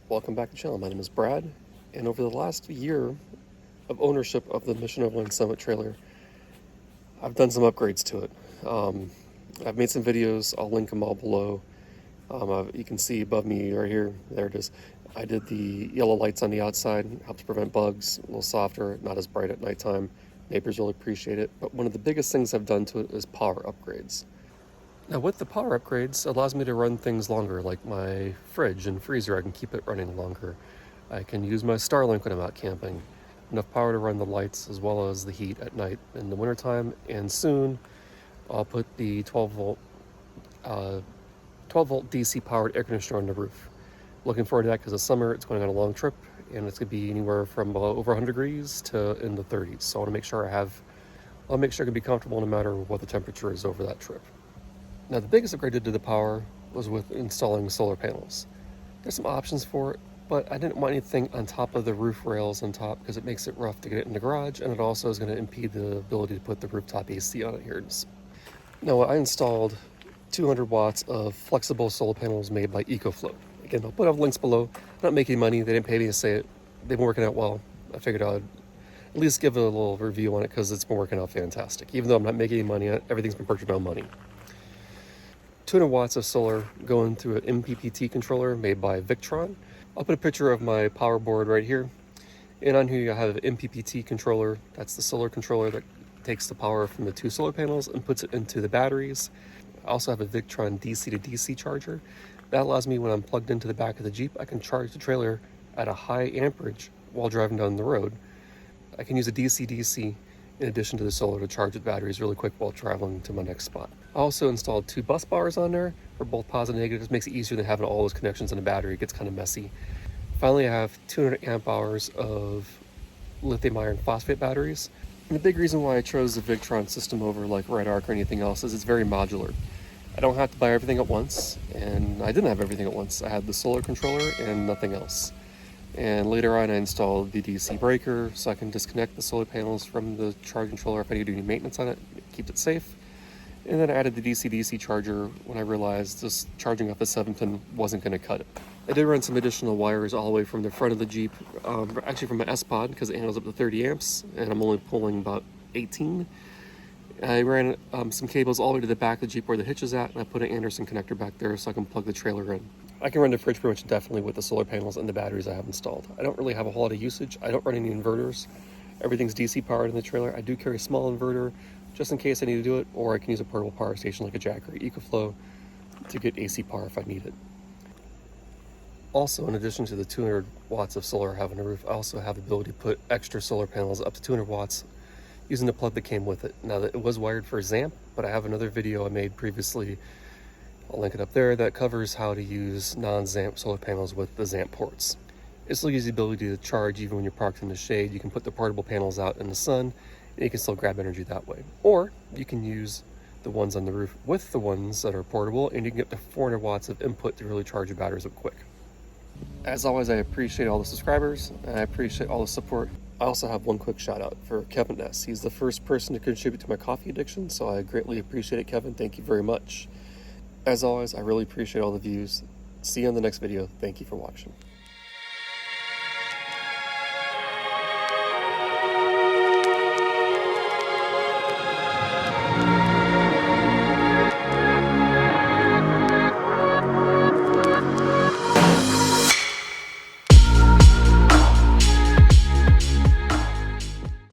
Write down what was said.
Welcome back to the channel. My name is Brad, and over the last year of ownership of the Mission Overland Summit trailer, I've done some upgrades to it. I've made some videos. I'll link them all below. You can see above me right here, there it is. I did the yellow lights on the outside, helps prevent bugs, a little softer, not as bright at nighttime. Neighbors really appreciate it. But one of the biggest things I've done to it is power upgrades. Now with the power upgrades, it allows me to run things longer, like my fridge and freezer. I can keep it running longer. I can use my Starlink when I'm out camping. Enough power to run the lights as well as the heat at night in the wintertime. And soon I'll put the 12 volt DC powered air conditioner on the roof. Looking forward to that because it's summer, it's going on a long trip, and it's going to be anywhere from over 100 degrees to in the 30s. So I want to make sure I'll make sure I can be comfortable no matter what the temperature is over that trip. Now the biggest upgrade I did to the power was with installing solar panels. There's some options for it, but I didn't want anything on top of the roof rails on top because it makes it rough to get it in the garage, and it also is going to impede the ability to put the rooftop AC on it here. Now I installed 200 watts of flexible solar panels made by EcoFlow. Again, I'll put up links below. I'm not making money, they didn't pay me to say it. They've been working out well. I figured I'd at least give it a little review on it because it's been working out fantastic. Even though I'm not making any money on it, everything's been purchased with my money. 200 watts of solar going through an MPPT controller made by Victron. I'll put a picture of my power board right here. And on here I have an MPPT controller. That's the solar controller that takes the power from the two solar panels and puts it into the batteries. I also have a Victron DC to DC charger. That allows me, when I'm plugged into the back of the Jeep, I can charge the trailer at a high amperage while driving down the road. I can use a DC-DC in addition to the solar to charge the batteries really quick while traveling to my next spot. I also installed 2 bus bars on there for both positive and negative. It just makes it easier than having all those connections in the battery. It gets kind of messy. Finally, I have 200 amp hours of lithium iron phosphate batteries. And the big reason why I chose the Victron system over like Red Arc or anything else is it's very modular. I don't have to buy everything at once, and I didn't have everything at once. I had the solar controller and nothing else. And later on I installed the DC breaker so I can disconnect the solar panels from the charge controller if I need to do any maintenance on it, keep it safe. And then I added the DC-DC charger when I realized just charging off the 7-pin wasn't going to cut it. I did run some additional wires all the way from the front of the Jeep, actually from my S-Pod, because it handles up to 30 amps, and I'm only pulling about 18. I ran some cables all the way to the back of the Jeep where the hitch is at, and I put an Anderson connector back there so I can plug the trailer in. I can run the fridge pretty much definitely with the solar panels and the batteries I have installed. I don't really have a whole lot of usage. I don't run any inverters. Everything's DC powered in the trailer. I do carry a small inverter just in case I need to do it, or I can use a portable power station like a Jack or EcoFlow to get AC power if I need it. Also, in addition to the 200 watts of solar I have on the roof, I also have the ability to put extra solar panels up to 200 watts using the plug that came with it. Now, that it was wired for ZAMP, but I have another video I made previously, I'll link it up there, that covers how to use non-ZAMP solar panels with the ZAMP ports. It still gives you the ability to charge even when you're parked in the shade. You can put the portable panels out in the sun, and you can still grab energy that way. Or you can use the ones on the roof with the ones that are portable, and you can get to 400 watts of input to really charge your batteries up quick. As always, I appreciate all the subscribers, and I appreciate all the support. I also have one quick shout out for Kevin S. He's the first person to contribute to my coffee addiction, so I greatly appreciate it, Kevin. Thank you very much. As always, I really appreciate all the views. See you on the next video. Thank you for watching.